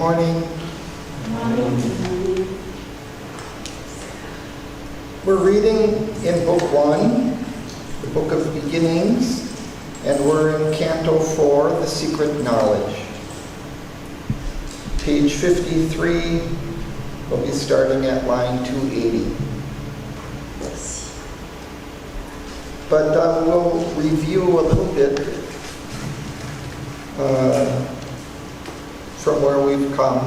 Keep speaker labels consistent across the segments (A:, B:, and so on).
A: morning. We're reading in Book 1, the Book of Beginnings, and we're in Canto 4, The Secret Knowledge. Page 53, we'll be starting at line 280. But we'll review a little bit from where we've come.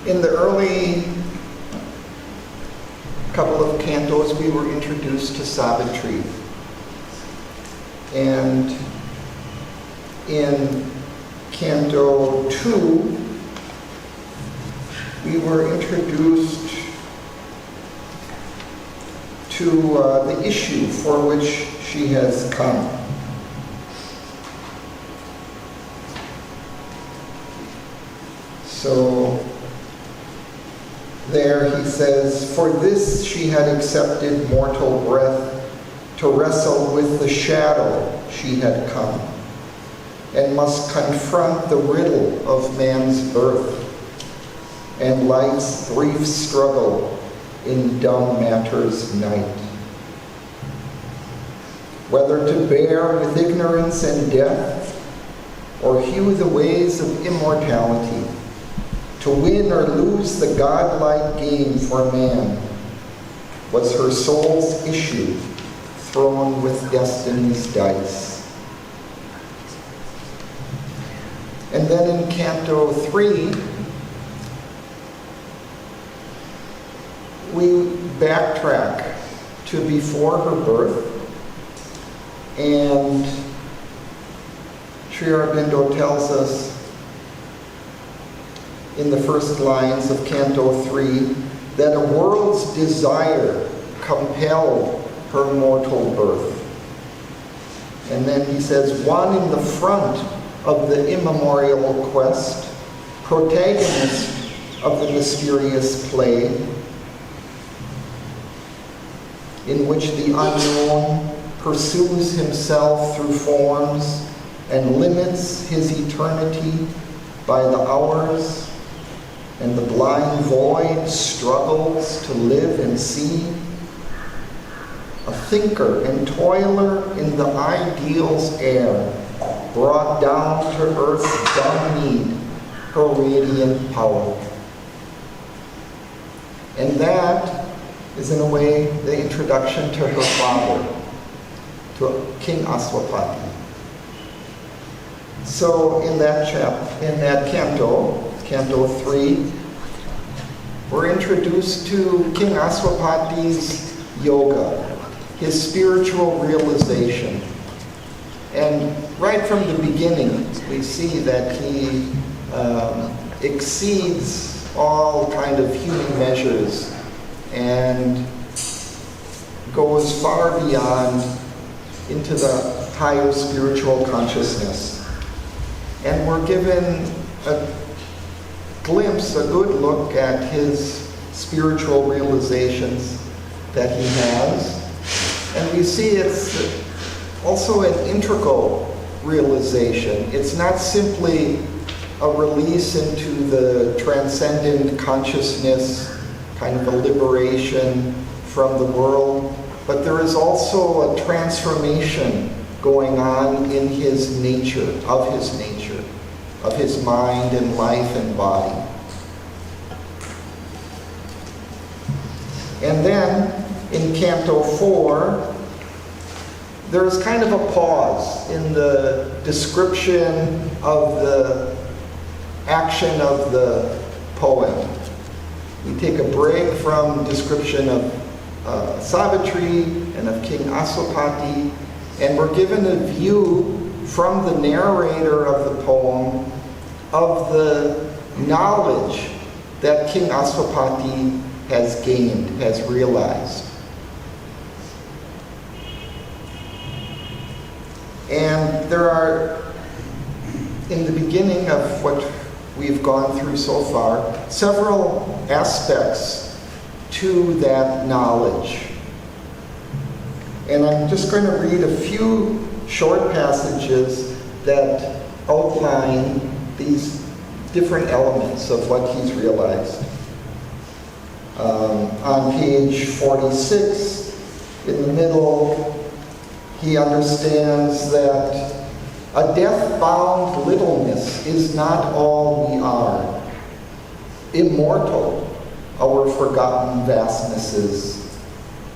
A: In the early couple of cantos, we were introduced to Savitri. And in Canto 2, we were introduced to the issue for which she has come. So there he says, "For this she had accepted mortal breath, to wrestle with the shadow she had come, and must confront the riddle of man's birth, and life's brief struggle in dumb matter's night. Whether to bear with ignorance and death, or hew the ways of immortality, to win or lose the godlike game for man, was her soul's issue, thrown with destiny's dice." And then in Canto 3, we backtrack to before her birth, and Sri Aurobindo tells us in the first lines of Canto 3 that a world's desire compelled her mortal birth. And then he says, "One in the front of the immemorial quest, protagonist of the mysterious play, in which the unknown pursues himself through forms and limits his eternity by the hours, and the blind void struggles to live and see. A thinker and toiler in the ideal's air, brought down to earth's dumb need her radiant power." And that is in a way the introduction to her father, to King Aswapati. So in that canto, Canto 3, we're introduced to King Aswapati's yoga, his spiritual realization. And right from the beginning, we see that he exceeds all kind of human measures and goes far beyond into the higher spiritual consciousness. And we're given a glimpse, a good look at his spiritual realizations that he has. And we see it's also an integral realization. It's not simply a release into the transcendent consciousness, kind of a liberation from the world, but there is also a transformation going on in his nature, of his mind and life and body. And then in Canto 4, there's kind of a pause in the description of the action of the poem. We take a break from description of Savitri and of King Aswapati, and we're given a view from the narrator of the poem of the knowledge that King Aswapati has gained, has realized. And there are, in the beginning of what we've gone through so far, several aspects to that knowledge. And I'm just going to read a few short passages that outline these different elements of what he's realized. On page 46, in the middle, he understands that a death-bound littleness is not all we are. Immortal, our forgotten vastnesses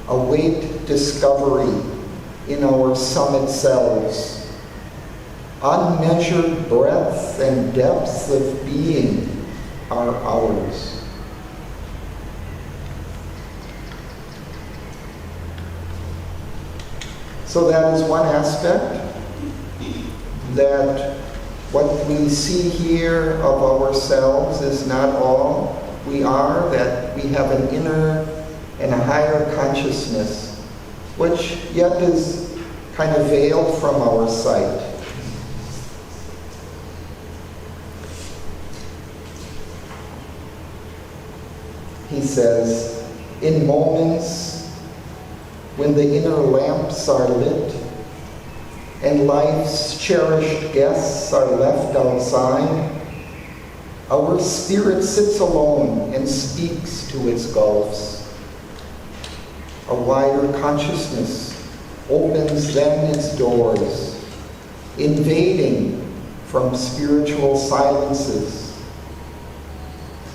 A: await discovery in our summit selves. Unmeasured breadth and depth of being are ours. So that is one aspect, that what we see here of ourselves is not all we are, that we have an inner and a higher consciousness, which yet is kind of veiled from our sight. He says, in moments when the inner lamps are lit and life's cherished guests are left outside, our spirit sits alone and speaks to its gulfs. A wider consciousness opens then its doors, invading from spiritual silences.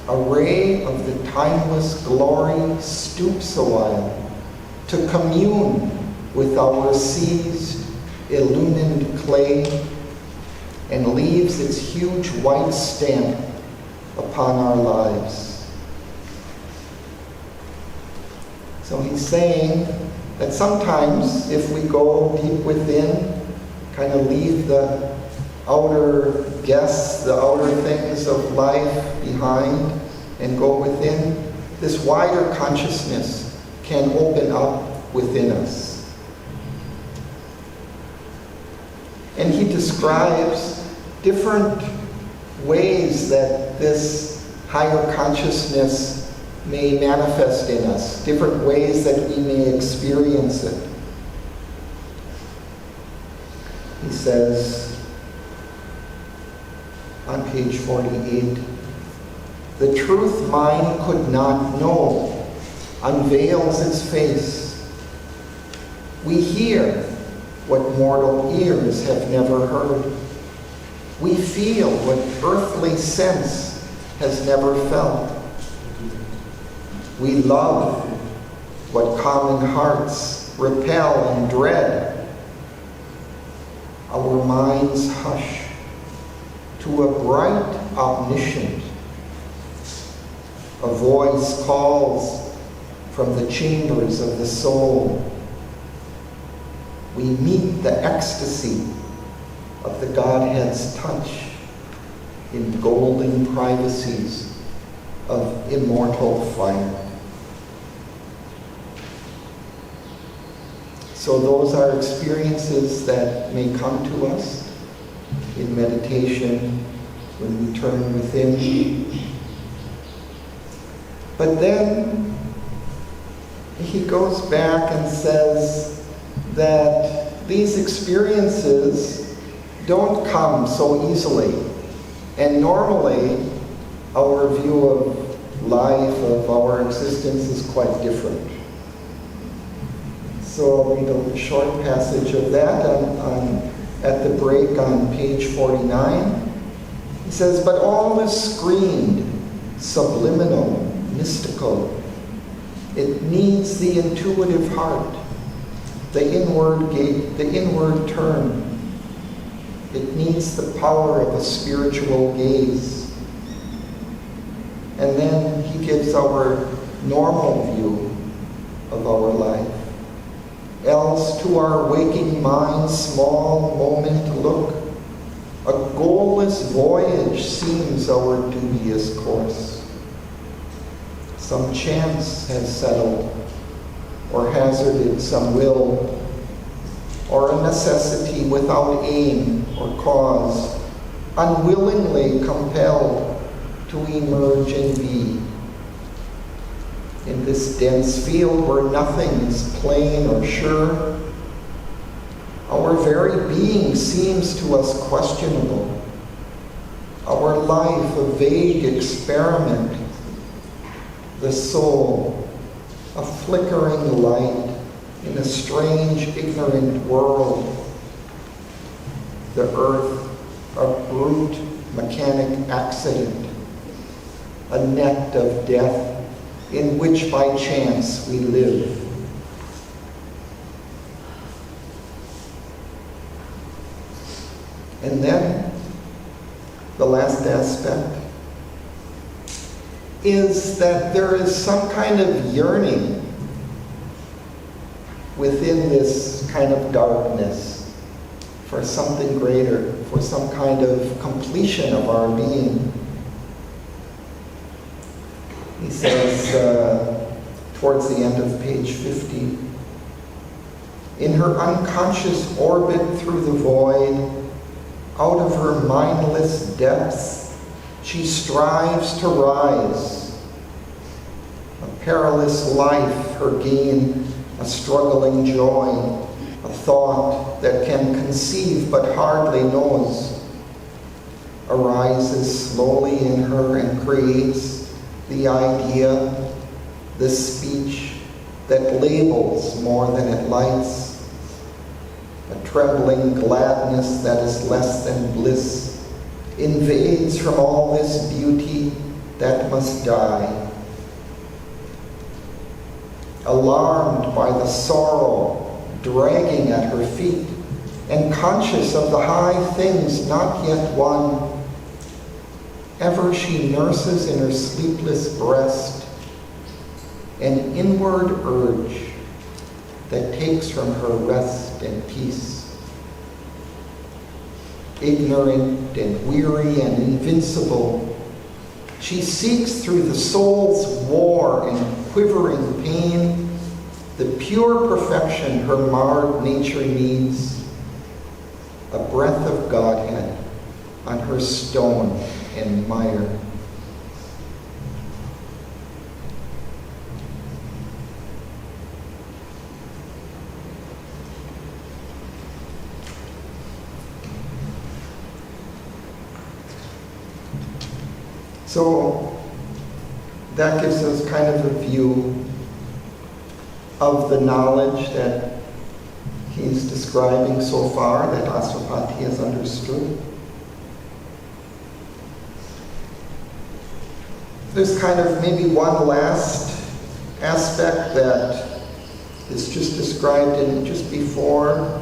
A: A ray of the timeless glory stoops a while to commune with our seized, illumined clay, and leaves its huge white stamp upon our lives. So he's saying that sometimes if we go deep within, kind of leave the outer guests, the outer things of life behind, and go within, this wider consciousness can open up within us. And he describes different ways that this higher consciousness may manifest in us, different ways that we may experience it. He says on page 48, the truth mind could not know unveils its face. We hear what mortal ears have never heard. We feel what earthly sense has never felt. We love what common hearts repel and dread. Our minds hush to a bright omniscient. A voice calls from the chambers of the soul. We meet the ecstasy of the Godhead's touch in golden privacies of immortal fire. So those are experiences that may come to us in meditation when we turn within. But then he goes back and says that these experiences don't come so easily. And normally, our view of life, of our existence, is quite different. So I'll read a short passage of that at the break on page 49. He says, but all is screened, subliminal, mystical. It needs the intuitive heart, the inward gate, the inward turn. It needs the power of a spiritual gaze. And then he gives our normal view of our life. Else to our waking mind's small moment look, a goalless voyage seems our dubious course. Some chance has settled, or hazarded some will, or a necessity without aim or cause, unwillingly compelled to emerge and be. In this dense field where nothing is plain or sure, our very being seems to us questionable. our life a vague experiment, the soul a flickering light in a strange, ignorant world, the earth a brute mechanic accident, a net of death in which by chance we live. And then the last aspect is that there is some kind of yearning within this kind of darkness for something greater, for some kind of completion of our being. He says towards the end of page 50, in her unconscious orbit through the void, out of her mindless depths, she strives to rise. A perilous life, her gain, a struggling joy, a thought that can conceive but hardly knows, arises slowly in her and creates the idea, the speech that labels more than it lights, a trembling gladness that is less than bliss, invades from all this beauty that must die. Alarmed by the sorrow dragging at her feet, and conscious of the high things not yet won, ever she nurses in her sleepless breast an inward urge that takes from her rest and peace. Ignorant and weary and invincible, she seeks through the soul's war and quivering pain the pure perfection her marred nature needs, a breath of Godhead on her stone and mire. So that gives us kind of a view of the knowledge that he's describing so far, that Aswapati has understood. There's kind of maybe one last aspect that is just described in just before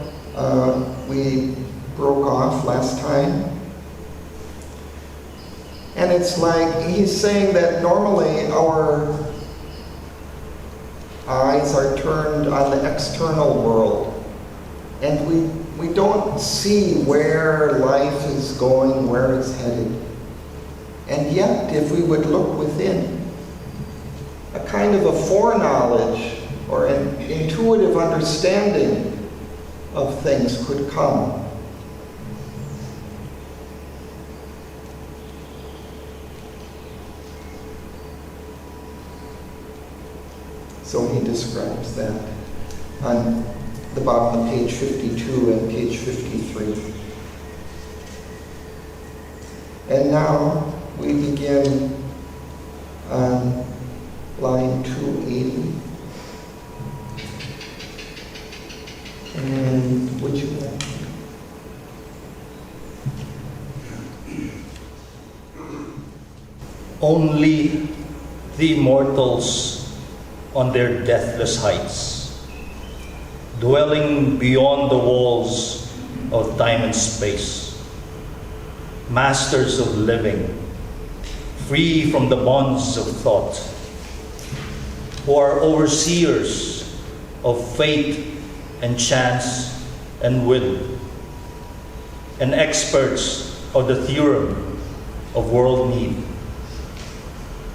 A: we broke off last time. And it's like he's saying that normally our eyes are turned on the external world, and we don't see where life is going, where it's headed. And yet, if we would look within, a kind of a foreknowledge or an intuitive understanding of things could come. So he describes that on the bottom of page 52 and page 53. And now we begin on line 280. And would you like?
B: Only the immortals on their deathless heights, dwelling beyond the walls of time and space, masters of living, free from the bonds of thought, who are overseers of fate and chance and will, and experts of the theorem of world need,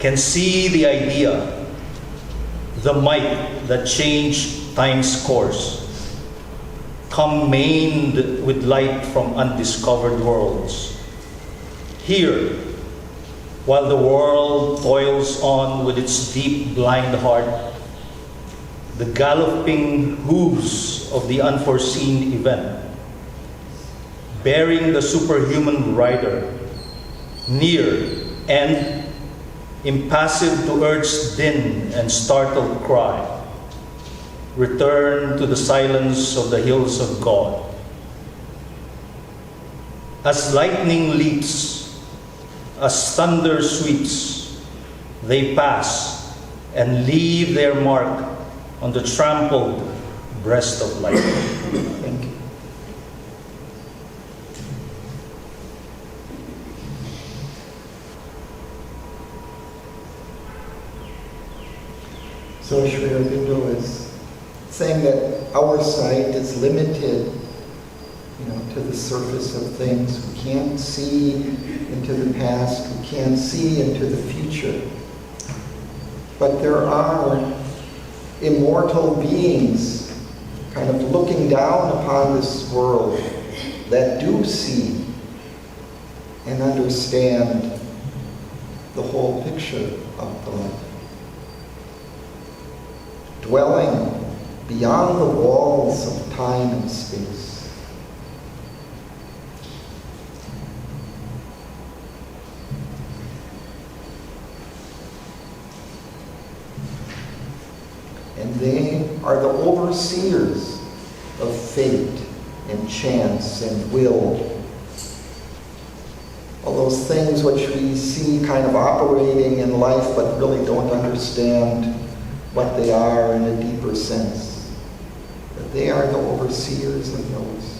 B: can see the idea, the might that changed time's course, come maned with light from undiscovered worlds. Here, while the world toils on with its deep blind heart, the galloping hooves of the unforeseen event, bearing the superhuman rider, near and impassive to earth's din and startled cry. Return to the silence of the hills of God. As lightning leaps, as thunder sweeps, they pass and leave their mark on the trampled breast of light.
A: Thank you. So Sri Aurobindo is saying that our sight is limited, to the surface of things. We can't see into the past. We can't see into the future. But there are immortal beings kind of looking down upon this world that do see and understand the whole picture of the life. Dwelling beyond the walls of time and space. And they are the overseers of fate and chance and will. All those things which we see kind of operating in life but really don't understand what they are in a deeper sense. But they are the overseers of those.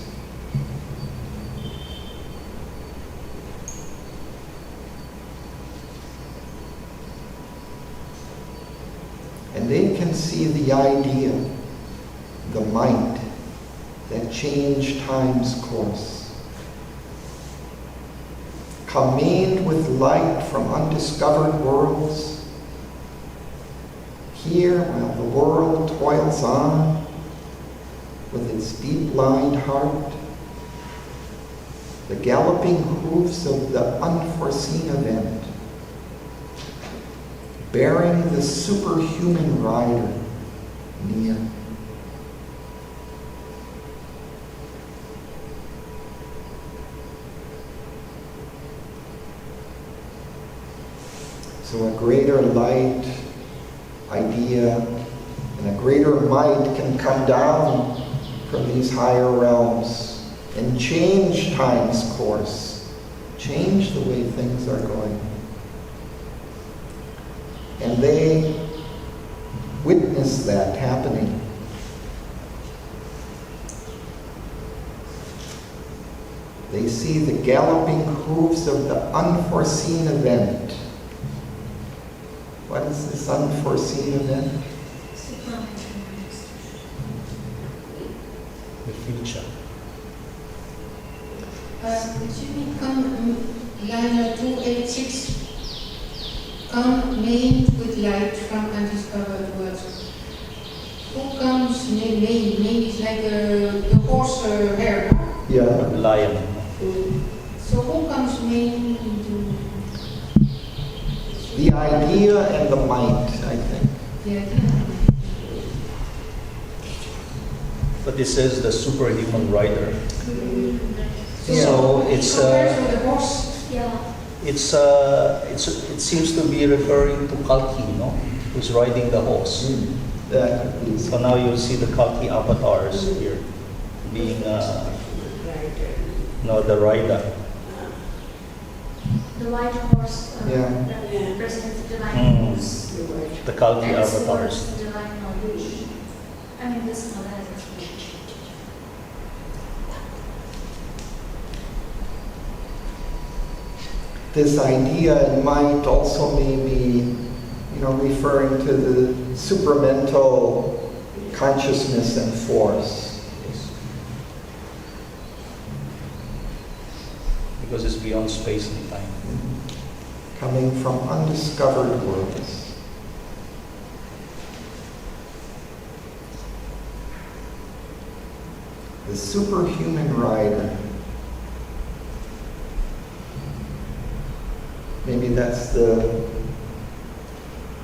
A: And they can see the idea, the might that changed time's course. Commined with light from undiscovered worlds, here while the world toils on with its deep-lined heart, the galloping hoofs of the unforeseen event, bearing the superhuman rider near. So a greater light idea and a greater might can come down from these higher realms and change time's course, change the way things are going. And they witness that happening. They see the galloping hooves of the unforeseen event. What is this unforeseen event?
B: The future.
C: Could you come line 286? Come named with light from undiscovered worlds. Who comes named? Name is like the horse hair.
A: Yeah.
B: Lion.
C: So who comes named into
A: The idea and the might, I think.
C: the idea?
B: But this is the superhuman rider.
A: Yeah.
B: So it's
C: compared to the horse.
D: Yeah.
B: it seems to be referring to Kalki, no? Who's riding the horse.
A: That could be.
B: So now you see the Kalki avatars here being the rider.
D: The white horse
A: Yeah.
D: that represents the divine horse.
B: The Kalki
D: And
B: avatars.
D: swords, the divine knowledge. I mean, this knowledge has
A: This idea and might also may be, referring to the supramental consciousness and force.
B: Because it's beyond space and time.
A: Coming from undiscovered worlds. The superhuman rider. Maybe that's the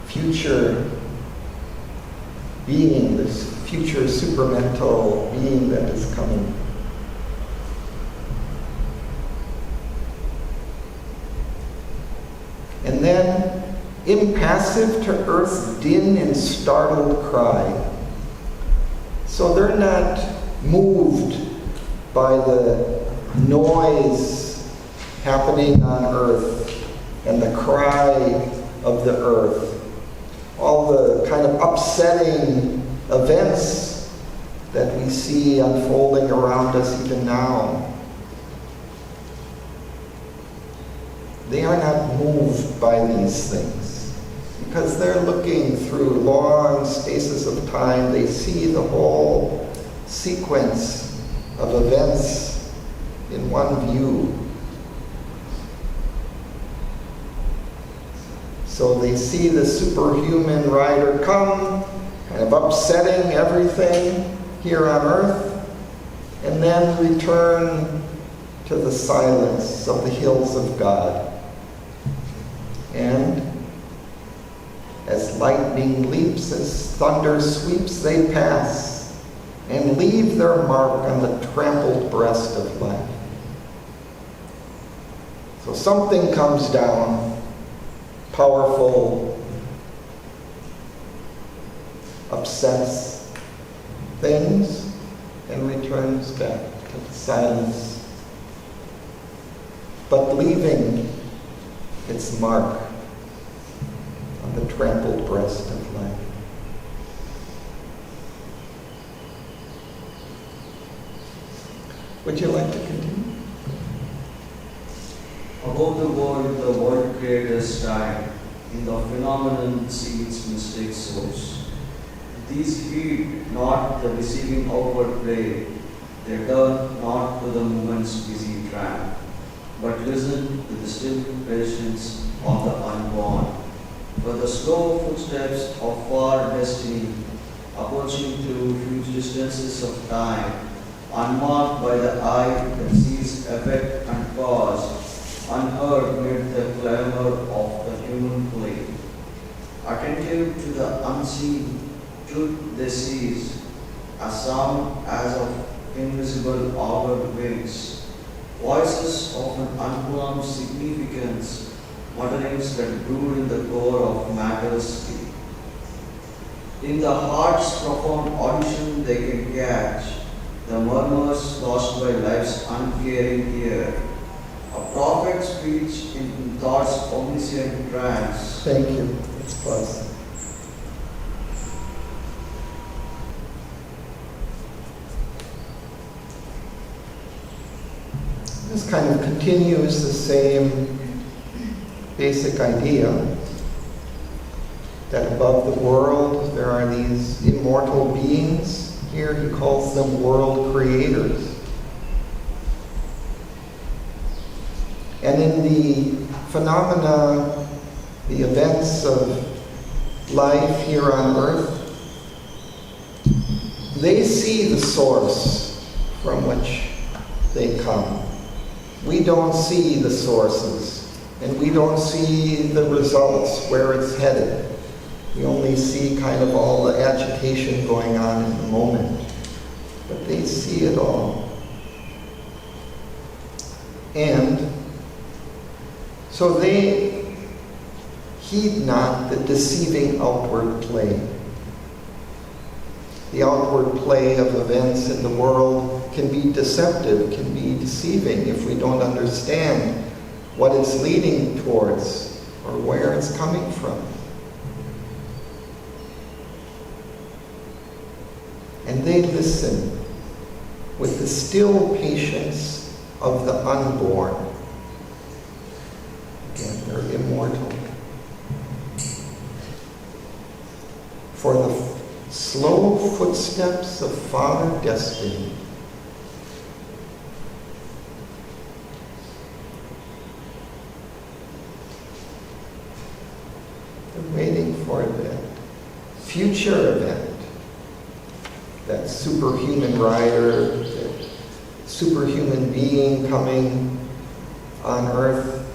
A: future being, this future supramental being that is coming. impassive to earth's din and startled cry. So they're not moved by the noise happening on earth and the cry of the earth, all the kind of upsetting events that we see unfolding around us even now. They are not moved by these things because they're looking through long spaces of time. They see the whole sequence of events in one view. So they see the superhuman rider come, kind of upsetting everything here on earth, and then return to the silence of the hills of God. And as lightning leaps, as thunder sweeps, they pass and leave their mark on the trampled breast of life. So something comes down, powerful, upsets things, and returns back to the silence, but leaving its mark on the trampled breast of life. Would you like to continue?
E: Above the world creators time, in the phenomenon see its mystic source. These heed not the receiving outward play, they turn not to the movement's busy tramp, but listen to the still patience of the unborn. For the slow footsteps of far destiny, approaching through huge distances of time, unmarked by the eye that sees effect and cause, unheard mid the clamor of the human play. Attentive to the unseen truth they seize, a sound as of invisible augured wings, voices of an unplumbed significance, mutterings that brood in the core of matter's deep. In the heart's profound audition they can catch the murmurs lost by life's uncaring ear, a prophet's speech in thought's omniscient trance.
A: Thank you. Let's pause. This kind of continues the same basic idea that above the world there are these immortal beings. Here he calls them world creators. And in the phenomena, the events of life here on earth, they see the source from which they come. We don't see the sources, and we don't see the results, where it's headed. We only see kind of all the agitation going on in the moment, but they see it all. And so they heed not the deceiving outward play. The outward play of events in the world can be deceptive, can be deceiving if we don't understand what it's leading towards or where it's coming from. And they listen with the still patience of the unborn. Again, they're immortal. For the slow footsteps of Father Destiny they're waiting for that future event, that superhuman rider, that superhuman being coming on earth,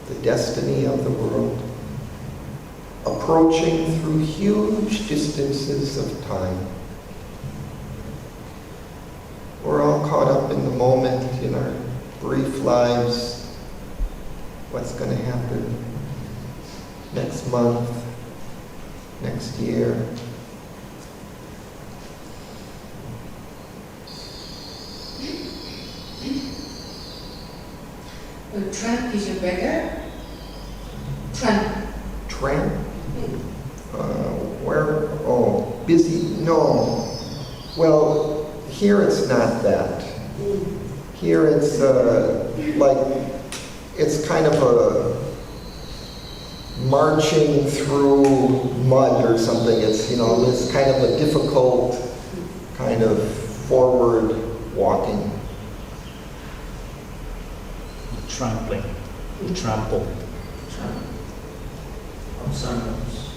A: the destiny of the world, approaching through huge distances of time. We're all caught up in the moment in our brief lives. What's going to happen next month, next year.
C: A tramp is a beggar? Tramp.
A: Tramp? Where? Oh, busy? No. Well, here it's not that. Here it's it's kind of a marching through mud or something. It's, it's kind of a difficult kind of forward walking.
B: Trampling, trample.
E: Ups and downs.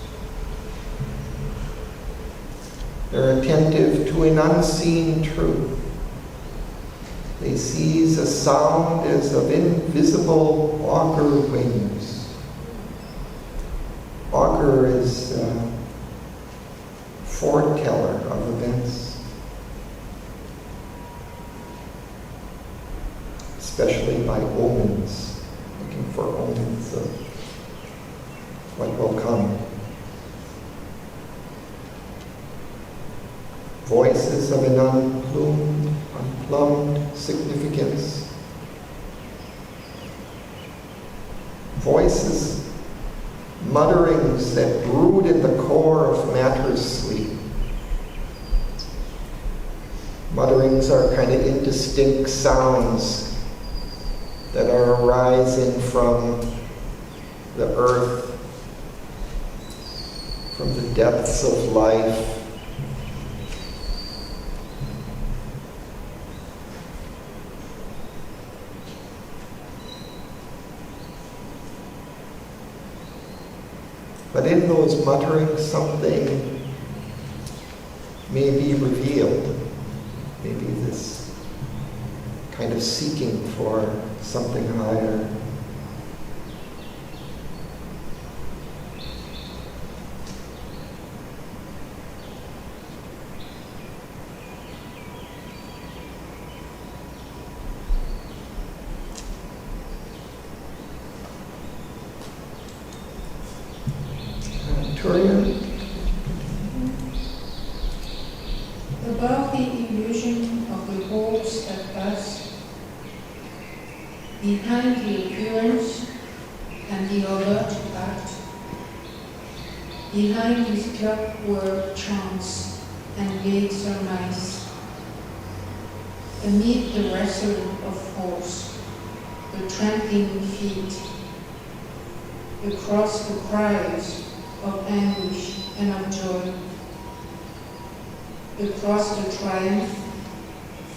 A: They're attentive to an unseen truth. They seize a sound as of invisible augur wings. Augur is foreteller of events, especially by omens, looking for omens of what will come. Voices of an unplumbed significance. Voices, mutterings that brood at the core of matter's sleep. Mutterings are kind of indistinct sounds that are arising from the earth, from the depths of life. But in those mutterings, something may be revealed. Maybe this kind of seeking for something higher. Victoria?
C: Above the illusion of the hopes that pass, behind the appearance and the overt act, behind his clockwork chants and vague surmise, amid the wrestle of force, the trampling feet, across the cries of anguish and of joy, across the triumph,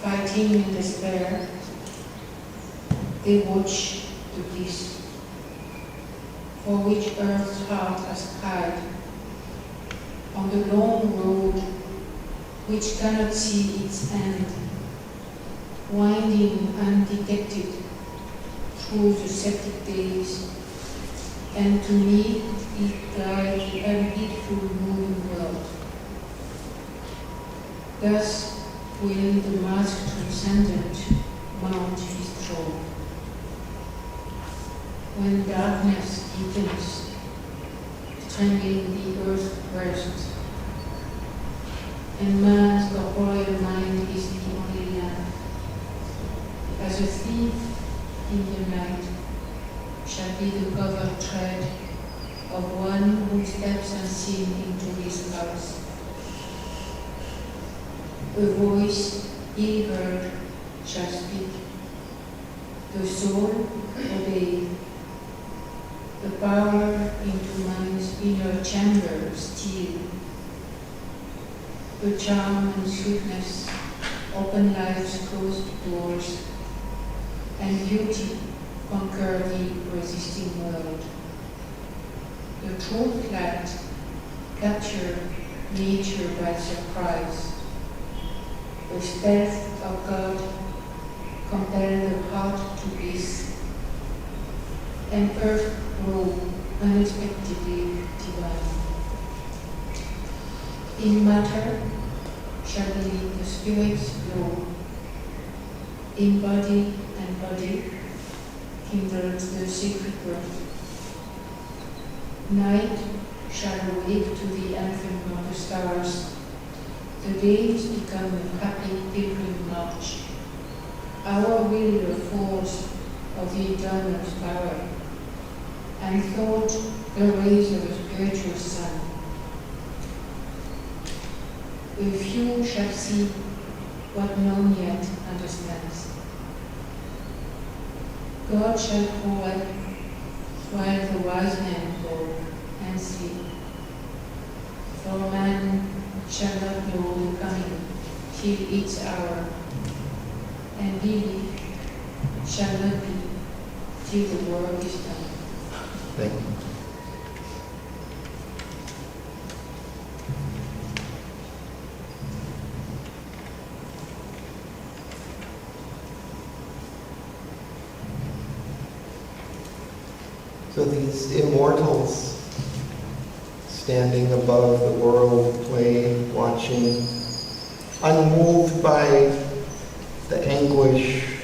C: fighting in despair, they watch the peace for which earth's heart has cried, on the long road which cannot see its end, winding undetected through the septic days, and to meet it guide the beautiful moving world. Thus will the masked transcendent mount his throne. When darkness deepens, strangling the earth's breast, and man's corporeal mind is the only lamp, as a thief in the night shall be the covered tread of one who steps unseen into his house. A voice ill-heard shall speak, the soul obey, the power into man's inner chamber steal. The charm and sweetness open life's closed doors, and beauty conquer the resisting world. The truth light capture nature by surprise. The stealth of God compel the heart to bliss, and earth grow unexpectedly divine. In matter shall be the spirit's glow. In body and body kindles the sacred birth. Night shall awake to the anthem of the stars. The days become a happy pilgrim march. Auroville the force of the eternal power, and thought the rays of a spiritual sun. A few shall see what none yet understands. God shall forward while the wise men go and sleep. For man shall not know the coming till its hour, and belief shall not be till the work is done.
A: Thank you. So these immortals standing above the world, playing, watching, unmoved by the anguish,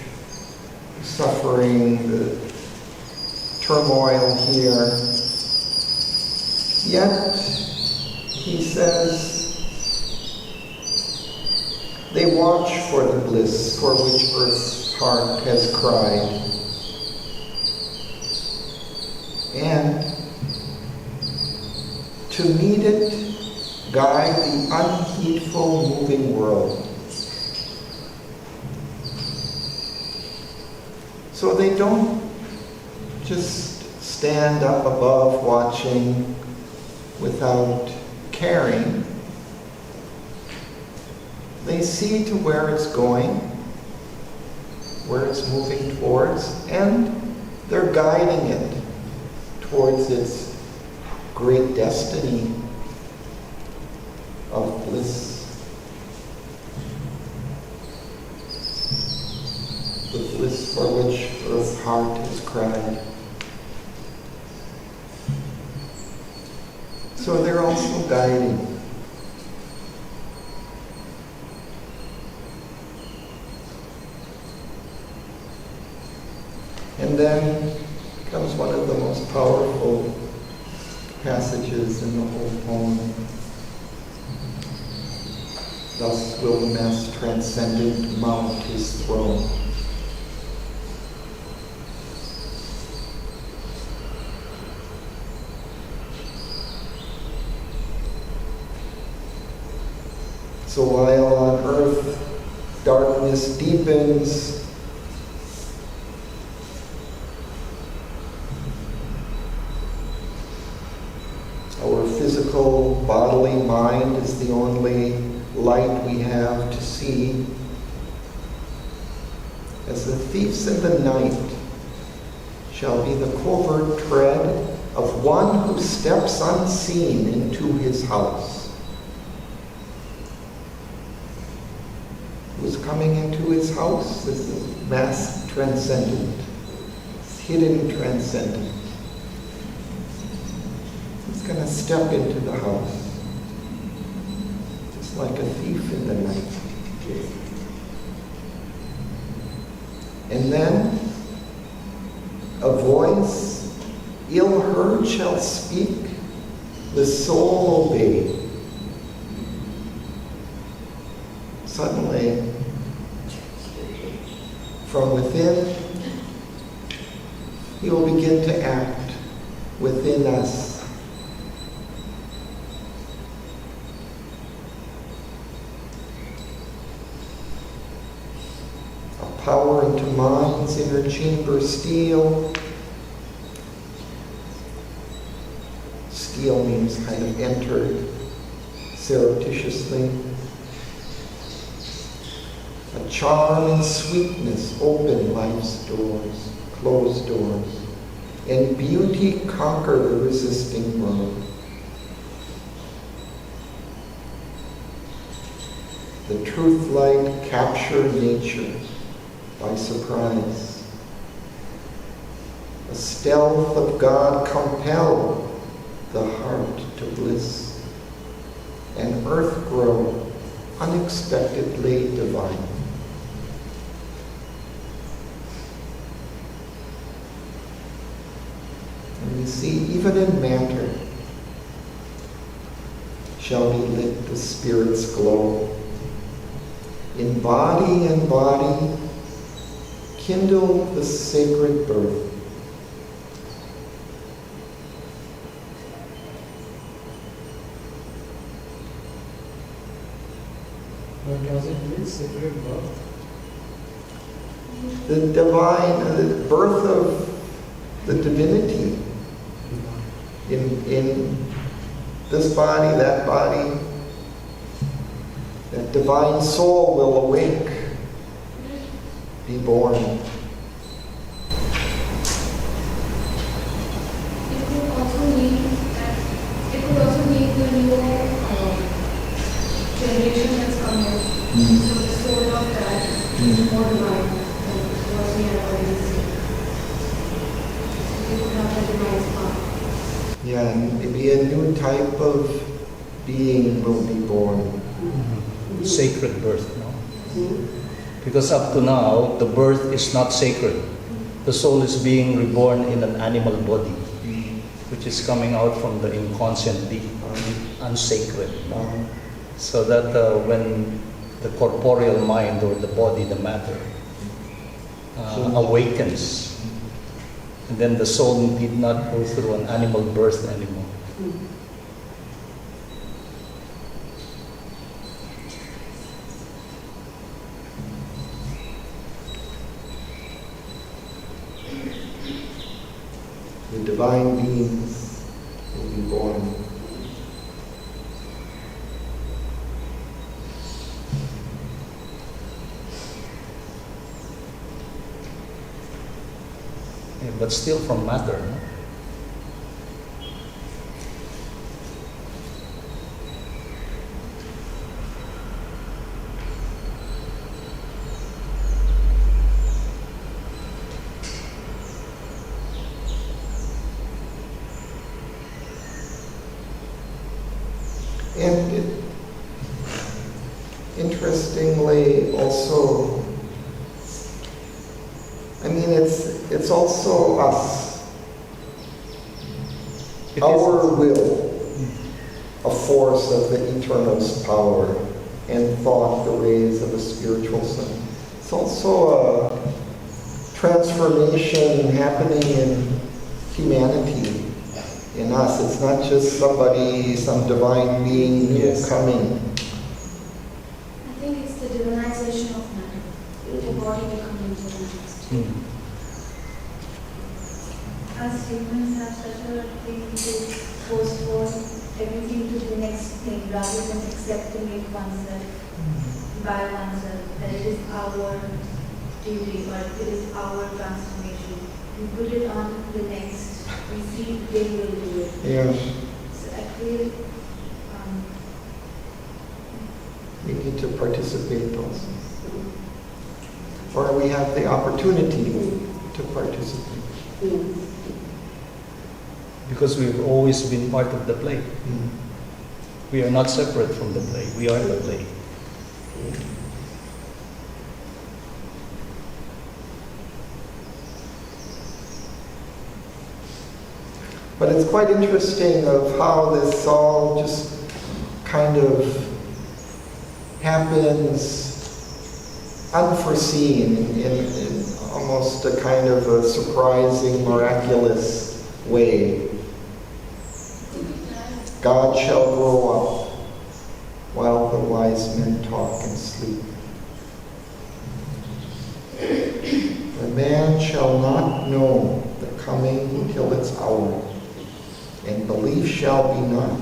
A: suffering, the turmoil here. Yet, he says, they watch for the bliss for which earth's heart has cried. And to meet it, guide the unheedful moving world. So they don't just stand up above watching without caring. They see to where it's going, where it's moving towards, and they're guiding it towards its great destiny of bliss. The bliss for which earth's heart has cried. So they're also guiding. And then comes one of the most powerful passages in the whole poem. Thus will the Mass transcendent mount his throne. So while on earth darkness deepens, our physical, bodily mind is the only light we have to see. As the thieves in the night shall be the covert tread of one who steps unseen into his house. Who's coming into his house? This is masked transcendent, it's hidden transcendent. Going to step into the house, just like a thief in the night. And then a voice ill-heard shall speak, the soul obey. Suddenly, from within, he will begin to act within us. Power into mind's inner chamber steal. Steal means kind of entered surreptitiously. A charm and sweetness open life's doors, close doors, and beauty conquer the resisting world. The truth light capture nature by surprise. A stealth of God compel the heart to bliss, and earth grow unexpectedly divine. And we see even in matter, shall be lit the Spirit's glow. In body and body, kindle the sacred birth.
F: What does it mean, sacred birth?
A: The divine, the birth of the divinity in this body, that body. That divine soul will awake, be born.
D: It could also mean the new generation that's coming. So the soul of that is more divine than what we have already seen. It could have a divine spark.
A: Yeah, and maybe a new type of being will be born.
B: Sacred birth, no? Because up to now, the birth is not sacred. The soul is being reborn in an animal body, which is coming out from the inconscient deep, unsacred. No? So that when the corporeal mind or the body, the matter, awakens, and then the soul did not go through an animal birth anymore.
A: The divine beings will be born.
B: Yeah, but still from matter. No?
A: And interestingly, also, I mean, it's also us.
B: It
A: Our
B: is.
A: will, a force of the eternal's power, and thought, the rays of a spiritual sun. It's also a transformation happening in humanity, in us. It's not just somebody, some divine being new
B: Yes.
A: coming.
D: I think it's the divinization of matter. The body becoming divinized.
G: As humans have such a thing to postpone everything to the next thing rather than accepting it oneself, by oneself, that it is our duty or it is our transformation. We put it on the next, we see they will do it.
A: Yes,
G: So I feel
A: we need to participate also. Or we have the opportunity to participate.
B: Because we've always been part of the play. We are not separate from the play. We are the play.
A: But it's quite interesting of how this all just kind of happens unforeseen in almost a kind of a surprising, miraculous way. God shall grow up while the wise men talk and sleep. The man shall not know the coming till its hour, and belief shall be not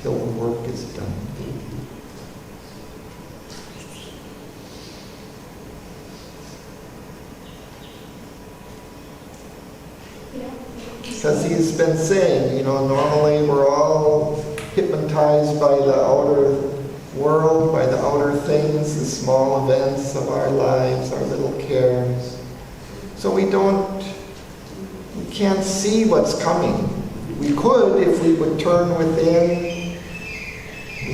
A: till the work is done. Because he's been saying, normally we're all hypnotized by the outer world, by the outer things, the small events of our lives, our little cares. So we can't see what's coming. We could if we would turn within,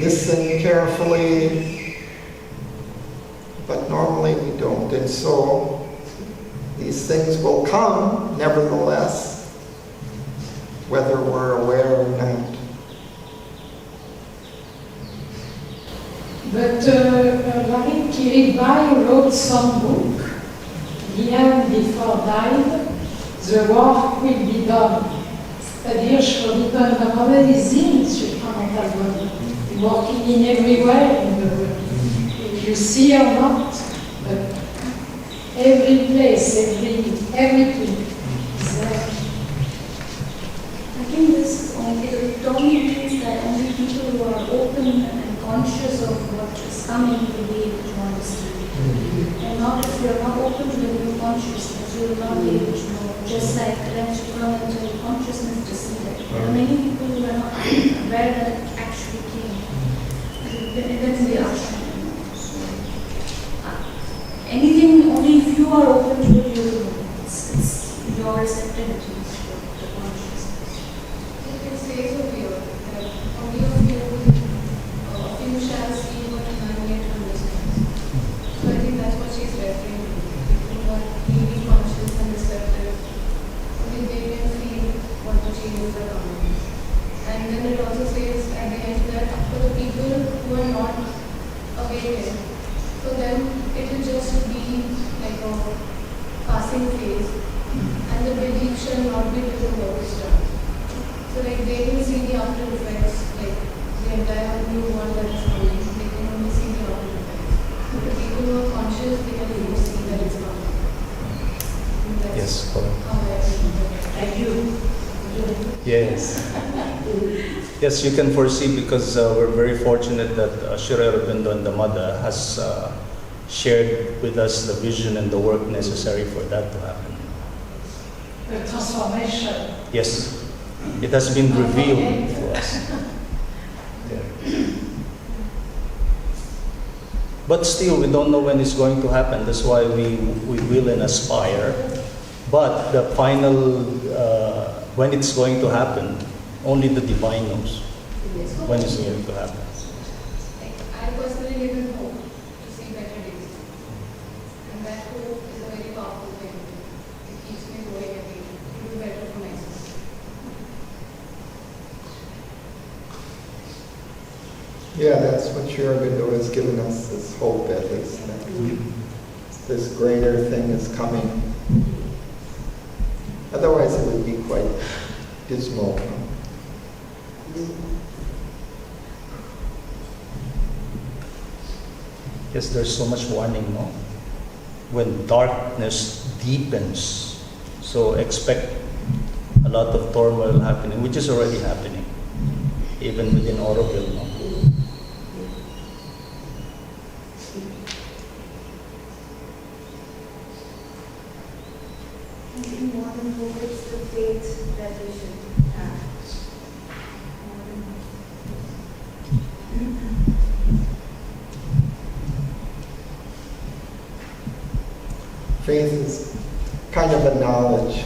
A: listen carefully, but normally we don't. And so these things will come, nevertheless, whether we're aware or not.
H: Kiribai wrote some book. Here, before died, the work will be done. C'est-à-dire, dans la mauvaise île, je prends mon album, working in everywhere in the world. You see or not, but every place, everything is there.
G: I think this only means that only people who are open and conscious of what is coming will be able to understand. And not if you are not open to the new consciousness, you will not be able to know. Just like once you come into consciousness, just see that. There are many people who are not aware that it actually came. That's the ashram. So, anything, only if you are open to it, you will know. It's your receptivity to the consciousness.
D: It says over here that only a few shall see what none yet understands. So I think that's what she's referring to. People who are really conscious and receptive, only they can feel what the changes are coming. And then it also says at the end that for the people who are not awakened, for them it will just be like a passing phase, and the belief shall not be till the work is done. So like they can see the after effects, like the entire new world that is coming, they can only see the after effects. But the people who are conscious, they can really see that it's coming. And that's
B: Yes, correct.
D: how I think of it.
H: Thank you.
B: Yes. Yes, you can foresee because we're very fortunate that Shri Aurobindo and the Mother has shared with us the vision and the work necessary for that to happen.
H: The transformation.
B: Yes, it has been revealed to us. Yeah. But still, we don't know when it's going to happen. That's why we will and aspire. But the final, when it's going to happen, only the divine knows when it's going to happen.
D: Like, I personally live in hope to see better days. And that hope is a very powerful thing. It keeps me going every day to do better for myself.
A: Yeah, that's what Aurobindo has given us, this hope at least, that this greater thing is coming. Otherwise it would be quite dismal.
B: Yes, there's so much warning, no? When darkness deepens, so expect a lot of turmoil happening, which is already happening, even within Auroville, no?
G: I think more than hope, it's the faith that we should have. More than
A: Faith is kind of a knowledge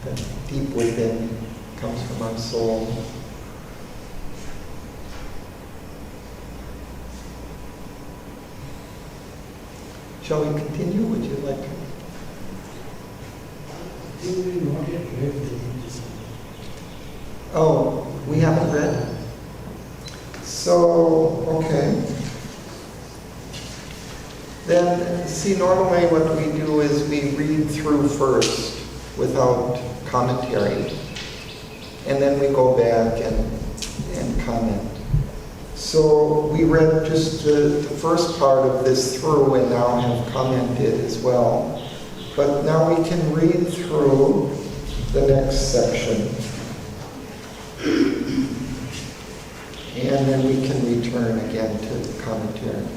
A: that deep within comes from our soul. Shall we continue? Would you like to?
F: We not yet read this.
A: Oh, we haven't read? So, okay. Then, see, normally what we do is we read through first without commentary. And then we go back and comment. So we read just the first part of this through and now have commented as well. But now we can read through the next section. And then we can return again to the commentary.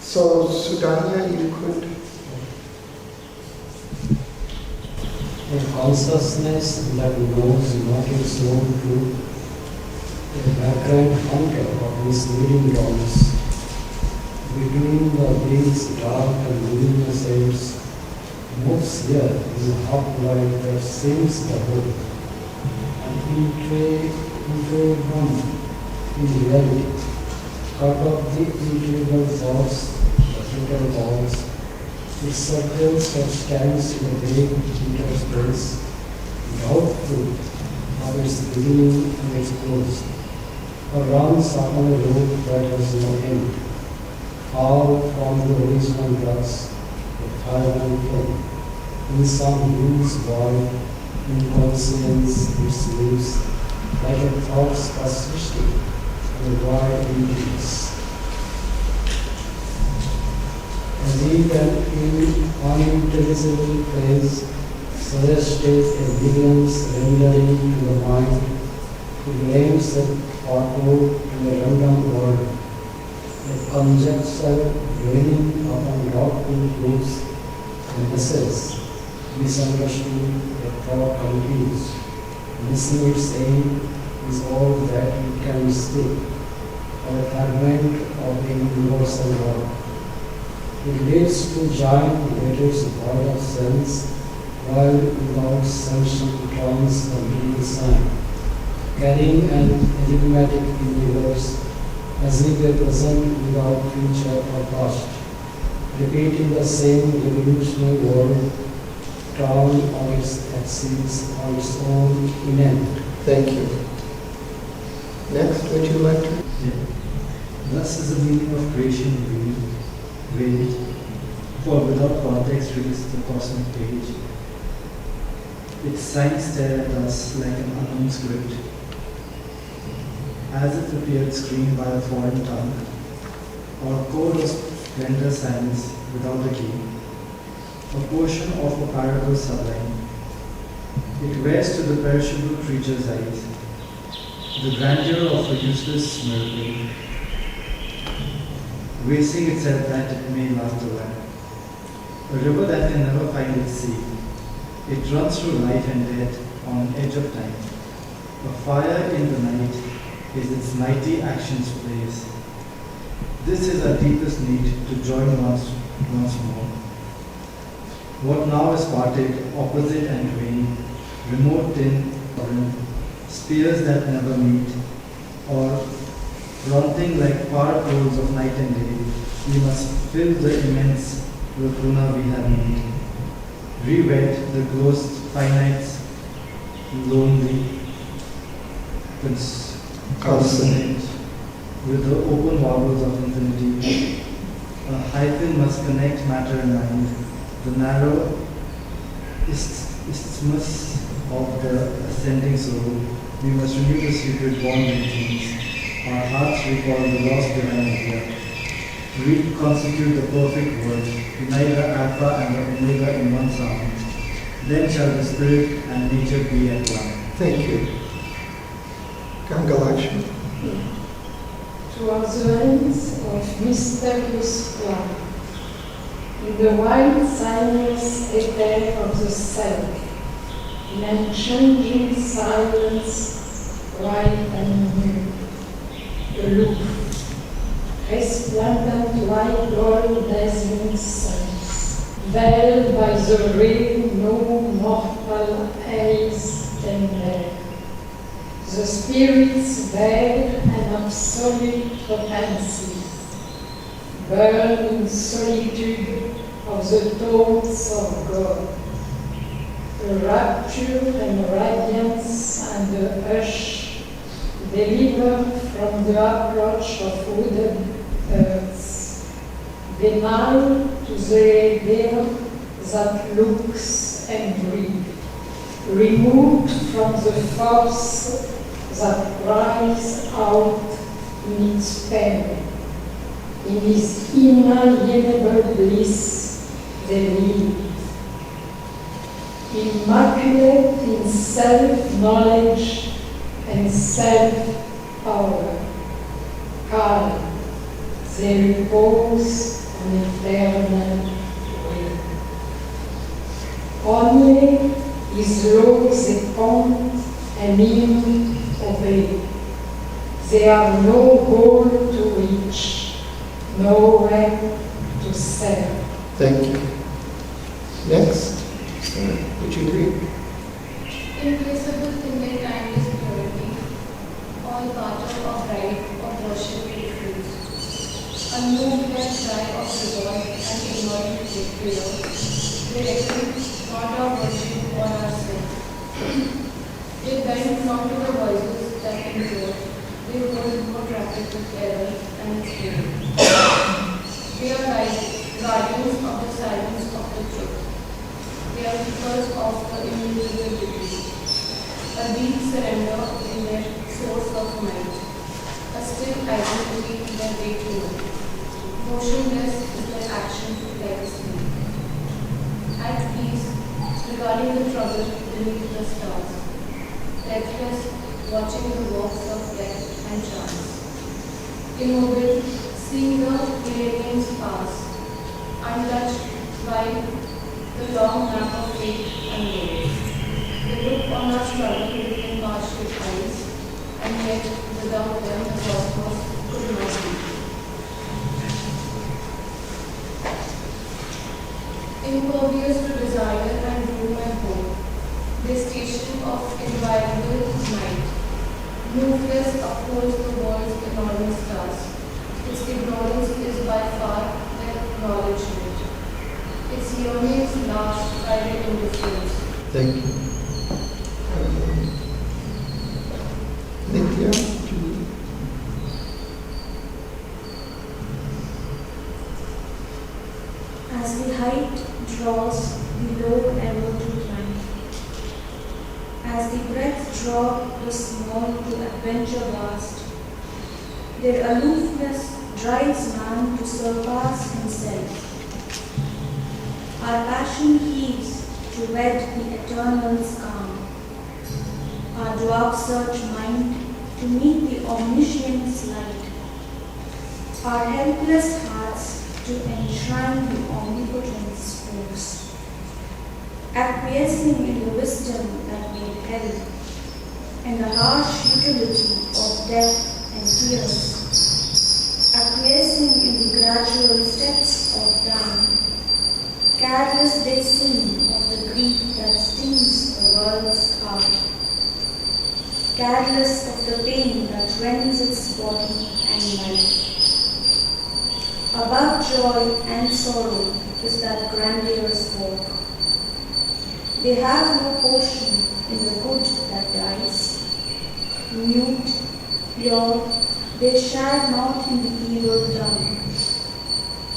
A: So, Sudanya, you could.
F: A consciousness that knows not its own truth, a background hunter of misleading dawns. Between the being's dark and luminous aims, moves here in a hot light that seems the whole, and one in reality, cut off the integral thoughts, the inner walls, it circles or stands in a vague interspace, doubtful of its beginning and its close. or runs upon a road that has no end. Far from the original drugs, the final thing. In some huge void, inconscience which lives like a thoughts persisting in a wide emptiness. As if an unintelligible phrase suggested a brilliance rendering to the mind, who blames the foretold in a random world, a conjecture dwelling upon doubtful truths and messages, misunderstood, a thought confused. Missing its aim is all that it can mistake, or a fragment of the universal world. It leads to giant letters void of sense, while without sanction turns a little sign, carrying an enigmatic universe as if a present without future or past, repeating the same revolutionary world, turned on its axis on its own inent.
A: Thank you. Next, would you like to?
I: Yeah. Thus is the meaning of creation veiled, for without context reads the cosmic page. Its signs stare at us like an unknown script, as if appeared screened by a foreign tongue, or code of splendor signs without a key, a portion of a parable sublime. It wears to the perishable creature's eyes the grandeur of a useless miracle, wasting itself that it may last a while. A river that can never find its sea. It runs through life and death on the edge of time. A fire in the night is its mighty action's place. This is our deepest need to join once more. What now is parted, opposite and twain, remote in foreign, spears that never meet, or fronting like far poles of night and day, we must fill the immense lacuna we have made. Rewet the closed finite's lonely consonant with the open vowels of infinity. A hyphen must connect matter and mind. The narrow isthmus of the ascending soul, we must renew the secret bond with things. Our hearts recall the lost divine idea. Reconstitute the perfect word, unite the Alpha and the Omega in one sound. Then shall the spirit and nature be at one.
A: Thank you. Gangalakshmi.
H: Towards the ends of mysterious plan, in the wide silence ether of the self, in unchanging silence, bright and new, aloof, resplendent like gold dazzling suns, veiled by the ray no mortal eyes can bear. The spirit's veil and absolute potencies burn in solitude of the thoughts of God. The rapture and radiance and the hush delivered from the approach of wooden earths, denied to the idea that looks and breathes, removed from the force that cries out in its pain. In his inalienable bliss they live. Immaculate in self-knowledge and self-power. Calm, they repose on eternal will. Only his laws they count and him obey. They are no goal to reach, no end to serve.
A: Thank you. Next, would you read?
D: Implacable in their timeless purity, all partook of right of worship with truth. Unmoved their cry of reward and ignoring with fear, they reckon not our virtue or our sin. They bend not to the voices that endure, they hold interacted with error and its meaning. They are guardians of the silence of the truth. They are keepers of the invisible degree. A deep surrender in their source of might. A still identity that they know. Motionless is their action like a snake. At peace regarding the trouble beneath the stars. Deathless, watching the works of death and chance. Immobile, seeing the millenniums pass, untouched by the long map of fate unrolled. They look on our struggle with impartial eyes, and yet without them the cosmos could not be. Impervious to desire and doom and hope, they station of inviolable might. Moveless upholds the world's enormous task. Its ignorance is by far their acknowledgement. Its yearnings last by their indifference.
A: Thank you. Nitya, Julie.
G: As the height draws, the low ever to climb. As the breath draw the small to adventure vast, their aloofness drives man to surpass himself. Our passion heaves to wed the eternal's calm. Our dwarf search mind to meet the omniscient's light. Our helpless hearts to enshrine the omnipotent's force. Acquiescing in the wisdom that made hell, and the harsh utility of death and tears. Acquiescing in the gradual steps of down. Careless they sing of the grief that stings the world's heart. Careless of the pain that rends its body and life. Above joy and sorrow is that grandiose walk. They have no portion in the good that dies. Mute, pure, they share not in the evil done.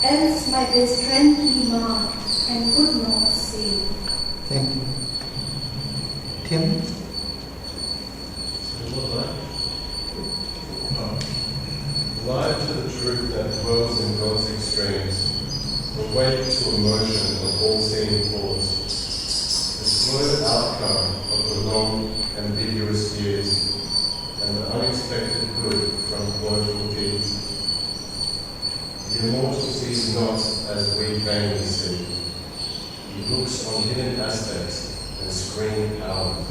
G: Else might their strength be marred and could not save.
A: Thank you. Tim?
J: Alive to the truth that dwells in God's extremes, awake to emotion of all seeing cause, the slow outcome of the long, ambiguous years, and the unexpected good from woeful deeds. The immortal sees not as we vainly see. He looks on hidden aspects and screening powers.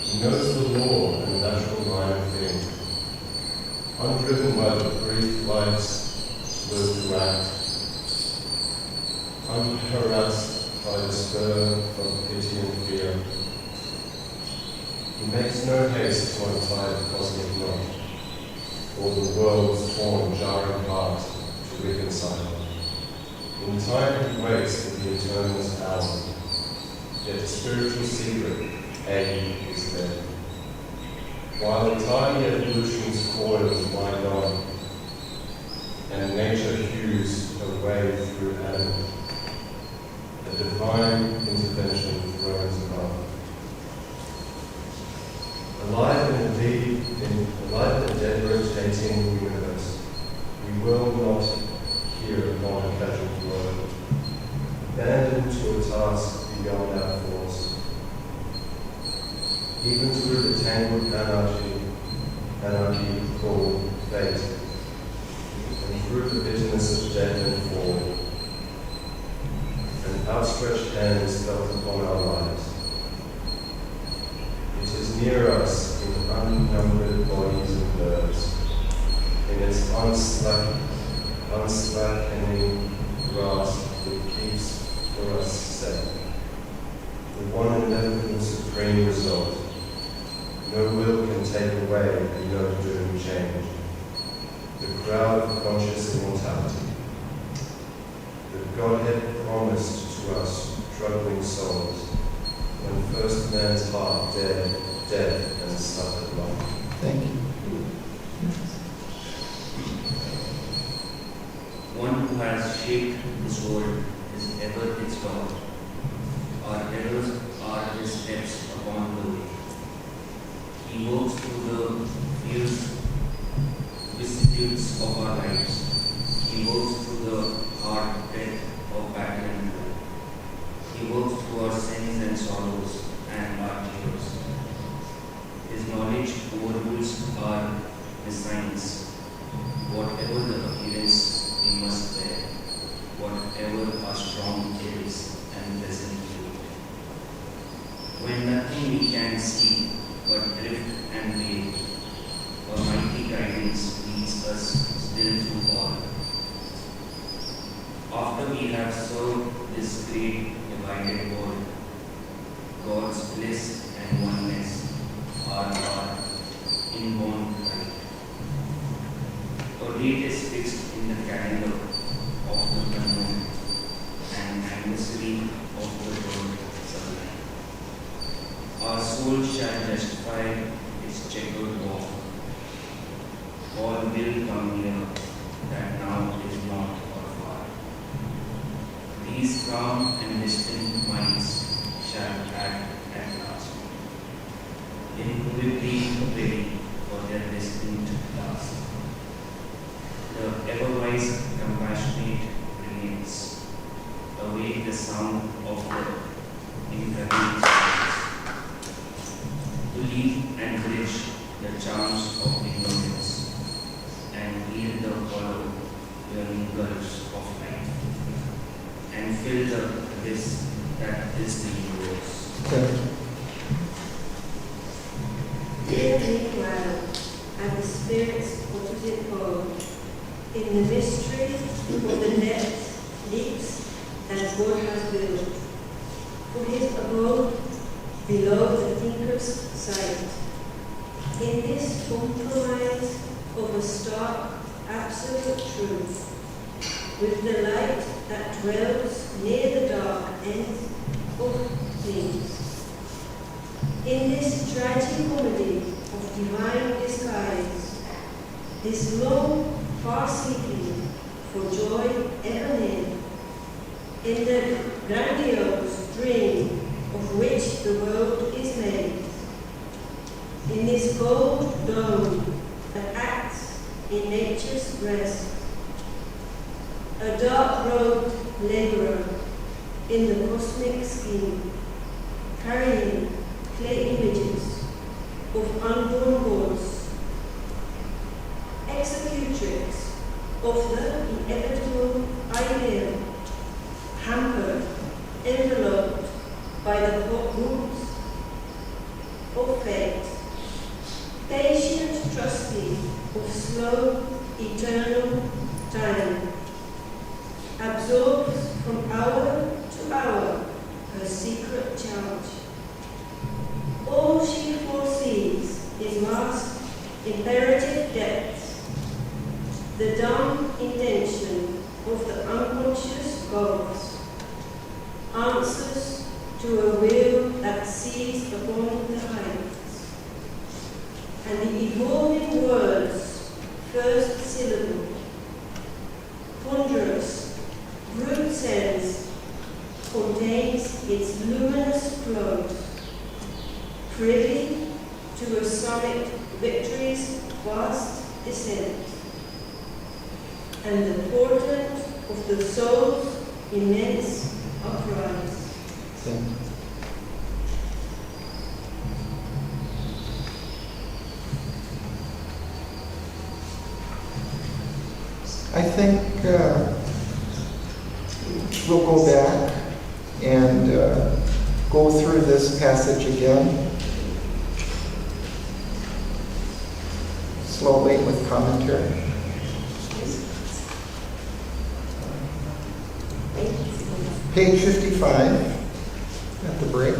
J: He knows the law and natural line of things. Undriven by the brief life's will to act, unharassed by the spur of pity and fear, he makes no haste to untie the cosmic knot, or the world's torn, jarring heart to reconcile. In time he waits for the eternal's hour, yet the spiritual secret, A, is there. While the tiny evolution's coils wind on, and nature hews her way through Adam, a divine intervention thrones above. Alive and dead rotating universe, we will not hear upon a casual word, abandoned to a task beyond our force. Even through the tangled anarchy called fate, and through the bitterness of death and fall, an outstretched hand is felt upon our lives. It is near us in unnumbered bodies and birds, in its unslackening grasp that keeps for us set, the one inevitable supreme result. No will can take away and no doom change. The crowd of conscious immortality. The Godhead promised to us struggling souls when first man's heart dead and suffered life.
A: Thank you.
K: who has shaped this world is ever its God. Our errors are his steps upon the way. He walks through the fierce vicissitudes of our lives. He walks through the hard death of battle and war. He walks through our sins and sorrows and our tears. His knowledge overrules our designs. Whatever the appearance we must bear, whatever our strong is and doesn't do. When nothing we can see but drift and wave, a mighty guidance leads us still through all. After we have served this great divided world, God's bliss and oneness are our inborn right. A date is fixed in the calendar of the unknown, and anniversary of the world sublime. Our soul shall justify its checkered walk. All will come near that now is not or far. These calm and distant minds shall act at last, immovably ready for their destined task. The ever-wise compassionate brilliance await the sound of the incarnate spirits, to lead and bridge the charms of ignorance and heal the hollow yearning gulfs of life and fill the abyss that is the universe.
L: Dear meanwhile, and the Spirit's opposite pole, in the mystery of the depth, deeps that God has built, for his abode below the thinker's sight. In this compromise of a stark, absolute truth, with the light that dwells near the dark end of things. In this tragic comedy of divine disguise, this long, far seeking for joy ever near, in the grandiose dream of which the world is made, in this gold dome that acts in nature's rest, a dark-robed laborer in the cosmic scheme, carrying clay images of unborn gods, executrix of the inevitable ideal, hampered, enveloped by the hoops of fate, patient trustee of slow, eternal time, absorbs from hour to hour her secret charge. All she foresees is vast, imperative depths, the dumb intention of the unconscious gods, answers to a will that sees upon the heights, and the evolving words, first syllable, ponderous, root sense, contains its luminous flows, privy to a summit victory's vast descent, and the portent of the soul's immense uprise.
A: I think we'll go back and go through this passage again, slowly with commentary. Page 55 at the break.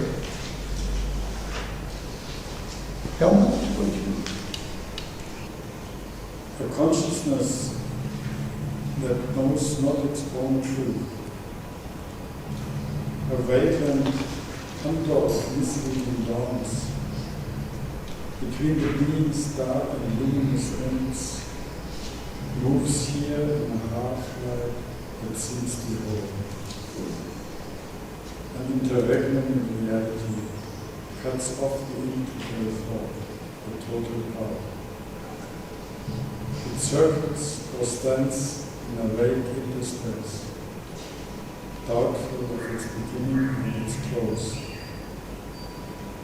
A: Helmut, would you?
M: A consciousness that knows not its own truth. A vacant Canto of misleading dawns. Between the being's dark and luminous ends, moves here in a half-light, that sees the whole. An interregnum in reality cuts off the integral thought, the total power. It circles or stands in a vague interspace, doubtful of its beginning and its close,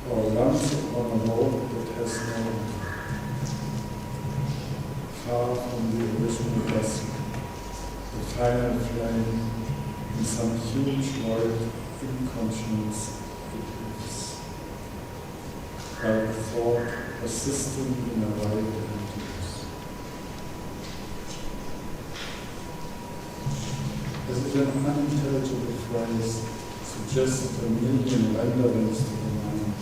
M: or runs upon a road that has no end, far from the original dusk, the final flame in some huge void inconscience it lives, like a thought persisting in a wide emptiness. As if an unintelligible phrase suggests a million renderings to the mind,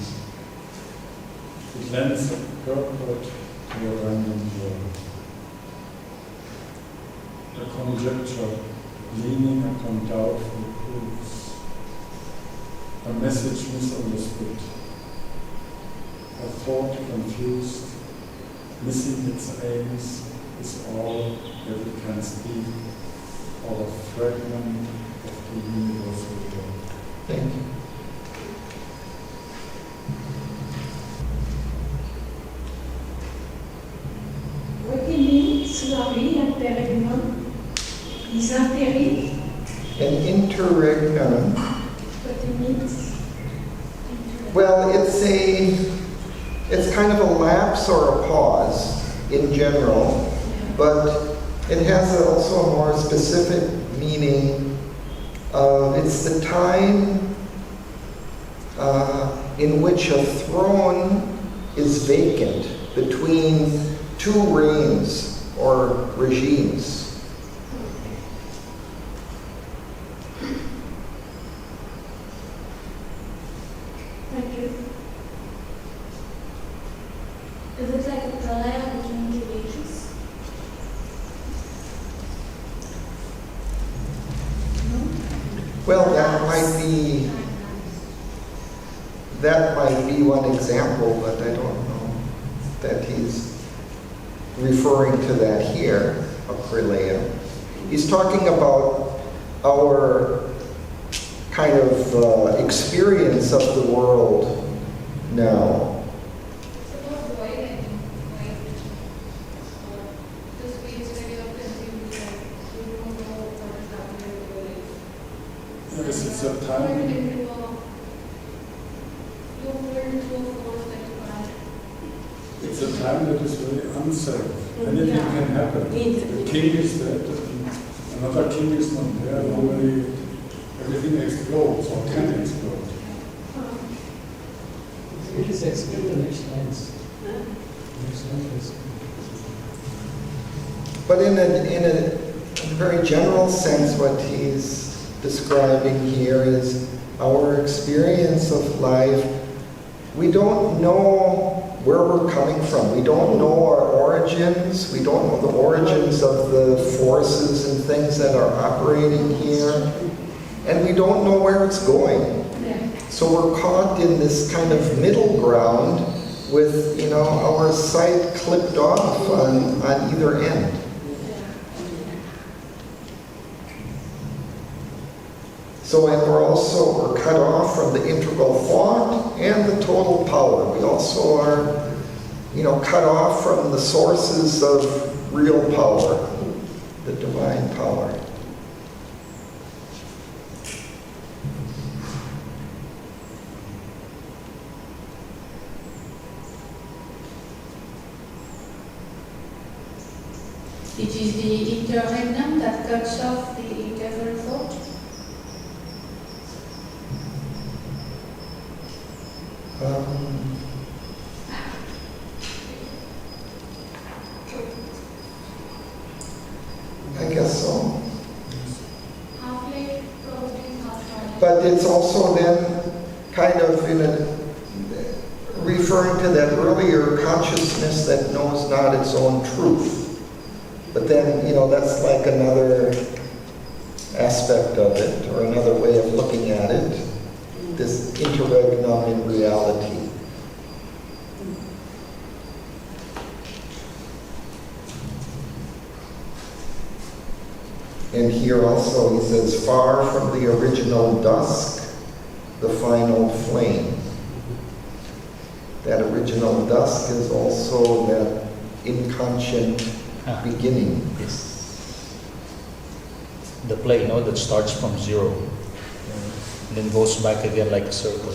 M: it lends a purport to a random word. A conjecture leaning upon doubtful proofs, a message misunderstood, a thought confused, missing its aims is all that it can speak, or a fragment of the universal world.
A: Thank you.
H: What do you mean, slurry and interregnum? Is interi?
A: An interregnum.
H: What it means?
A: Well, it's kind of a lapse or a pause in general, but it has also a more specific meaning. It's the time in which a throne is vacant between two reigns or regimes.
G: Thank you. Is it like a pralaya between two ages?
A: Well, that might be one example, but I don't know that he's referring to that here, Aquileia. He's talking about our kind of experience of the world now.
D: It's about void, I think. Like, the space where you are consumed, like, you don't know what is happening in your life.
M: Yes, it's a time.
D: You're pulled into a force that you can't.
M: It's a time that is very unsafe. Anything can happen. The king is dead, and another king is not there. Normally, everything explodes or can explode.
F: It is explain the next lines. Next line is.
A: But in a very general sense, what he's describing here is our experience of life. We don't know where we're coming from. We don't know our origins. We don't know the origins of the forces and things that are operating here. And we don't know where it's going. So we're caught in this kind of middle ground with, our sight clipped off on either end. So, and we're cut off from the integral thought and the total power. We also are, cut off from the sources of real power, the divine power.
C: It is the interregnum that cuts off the integral thought.
A: I guess so.
D: Halfway, probably not right.
A: But it's also then kind of referring to that earlier consciousness that knows not its own truth. But then, that's like another aspect of it, or another way of looking at it, this interregnum in reality. And here also he says, far from the original dusk, the final flame. That original dusk is also that inconscient beginning.
B: Yes. The play, that starts from zero and then goes back again like a circle.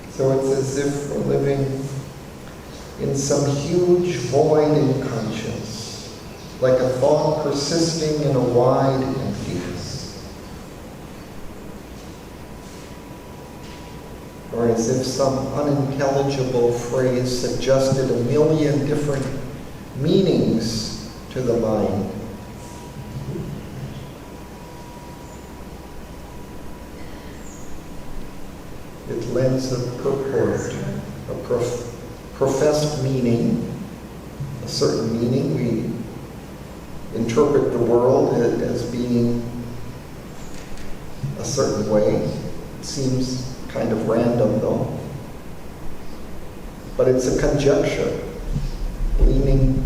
A: So it's as if we're living in some huge void in conscience, like a thought persisting in a wide emptiness. Or as if some unintelligible phrase suggested a million different meanings to the mind. It lends a purport, a professed meaning, a certain meaning. We interpret the world as being a certain way. It seems kind of random though. But it's a conjecture, leaning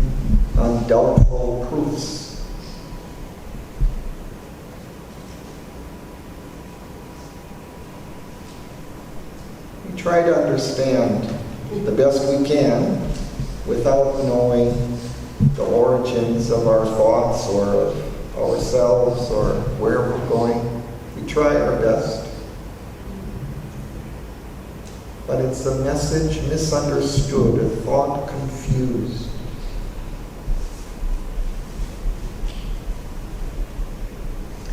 A: on doubtful proofs. We try to understand the best we can without knowing the origins of our thoughts or of ourselves or where we're going. We try our best. But it's a message misunderstood, a thought confused.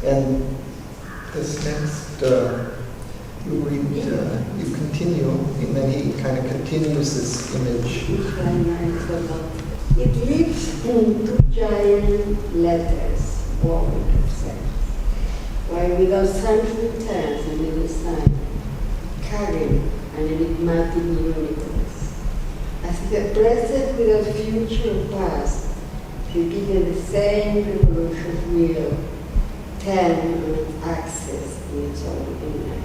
A: And this next, you continue, and then he kind of continues this image.
N: It lives in two giant letters, void of sense, while without central terms and middle sign, carrying an enigmatic universe. As the present without future or past, repeating the same revolution wheel, turn on its axis in its own inner.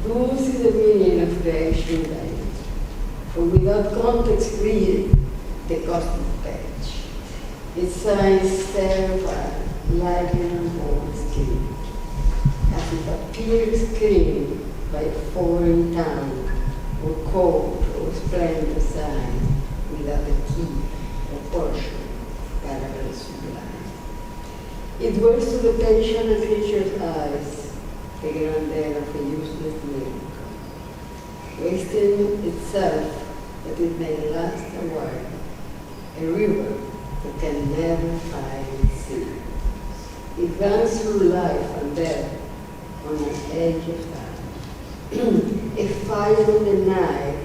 N: This is the meaning of creation life. For without context, read the cosmic page. Its signs sterile, like an unborn skin, as it appears screened by a foreign tongue, or cold or splendor sign, without a key or portion, parallel sublime. It dwells to the patient creature's eyes, the grandeur of a useless miracle, wasting itself that it may last a while, a river that can never find sea. It runs through life and death on an edge of time, a fire in the night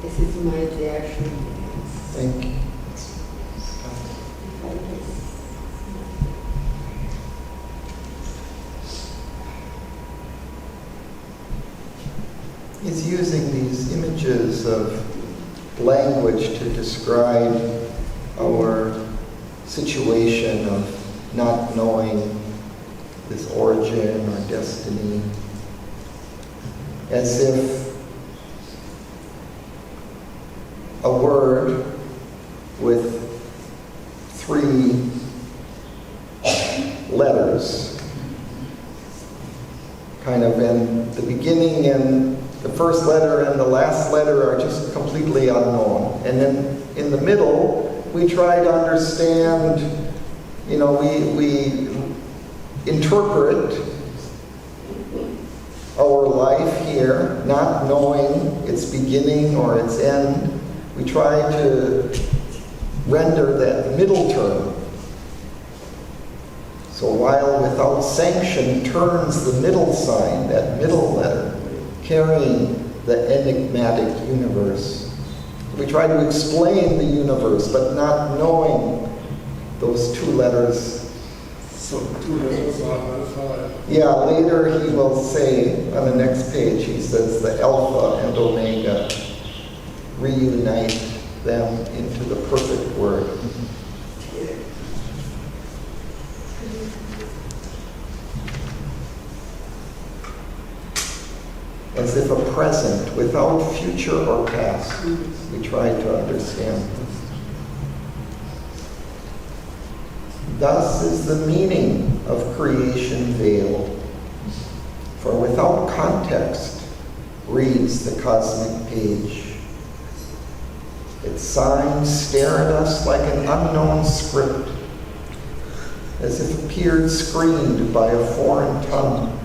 N: as its mighty action begins.
A: Thank you. He's using these images of language to describe our situation of not knowing this origin or destiny, as if a word with 3 letters, kind of in the beginning and the first letter and the last letter are just completely unknown. And then in the middle, we try to understand, we interpret our life here, not knowing its beginning or its end. We try to render that middle term. So while without sanction turns the middle sign, that middle letter, carrying the enigmatic universe. We try to explain the universe, but not knowing those 2 letters.
M: So 2 letters are alpha.
A: Yeah, later he will say, on the next page, he says the alpha and omega reunite them into the perfect word. as if a present without future or past. We try to understand this. Thus is the meaning of creation veiled. For without context reads the cosmic page. Its signs stare at us like an unknown script, as if appeared screened by a foreign tongue,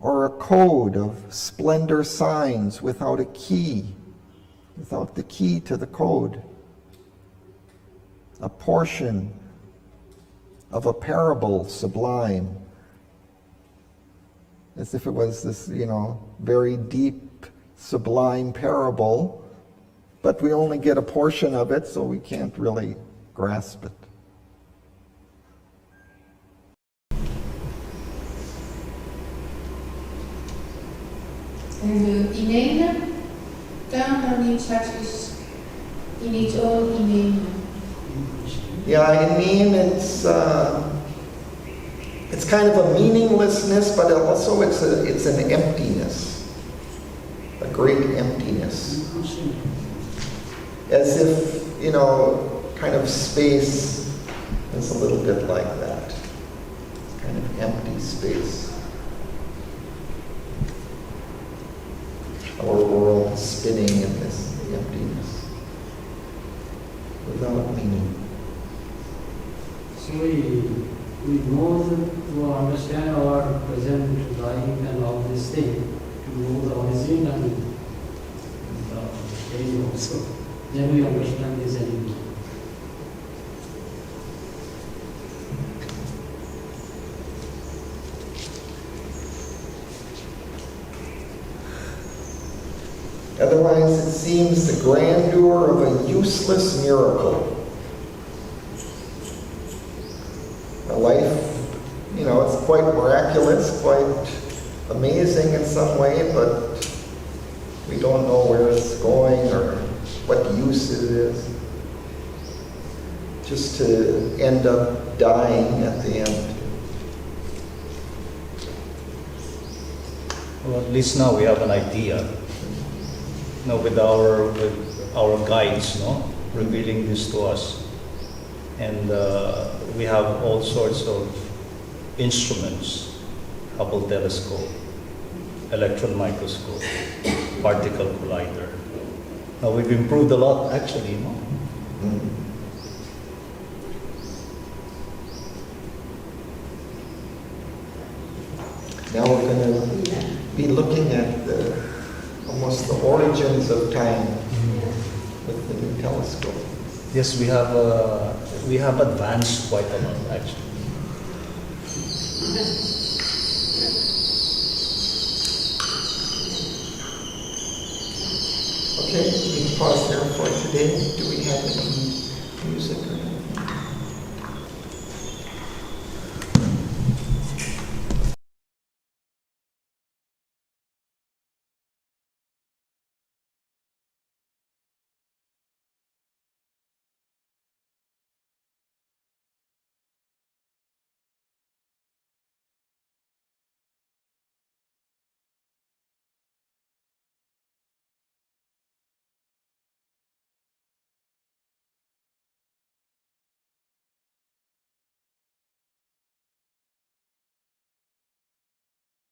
A: or a code of splendor signs without a key, without the key to the code. A portion of a parable sublime, as if it was this, very deep, sublime parable, but we only get a portion of it, so we can't really grasp it.
C: And the inane term only such is in its own inane.
A: Yeah, inane, it's kind of a meaninglessness, but also it's an emptiness, a great emptiness. As if, kind of space is a little bit like that, kind of empty space. Our world spinning in this emptiness, without meaning.
F: So we know to understand our present life and all these things, to know the origin and the end also. Then we understand this anymore.
A: Otherwise, it seems the grandeur of a useless miracle. A life, it's quite miraculous, quite amazing in some way, but we don't know where it's going or what use it is. Just to end up dying at the end.
B: Well, at least now we have an idea. With our guides, revealing this to us, and we have all sorts of instruments: Hubble telescope, electron microscope, particle collider. Now we've improved a lot, actually,
A: Now we're going to be looking at almost the origins of time with the new telescope.
B: Yes, we have advanced quite a lot, actually.
A: Okay, we can pause there for today. Do we have any music or anything?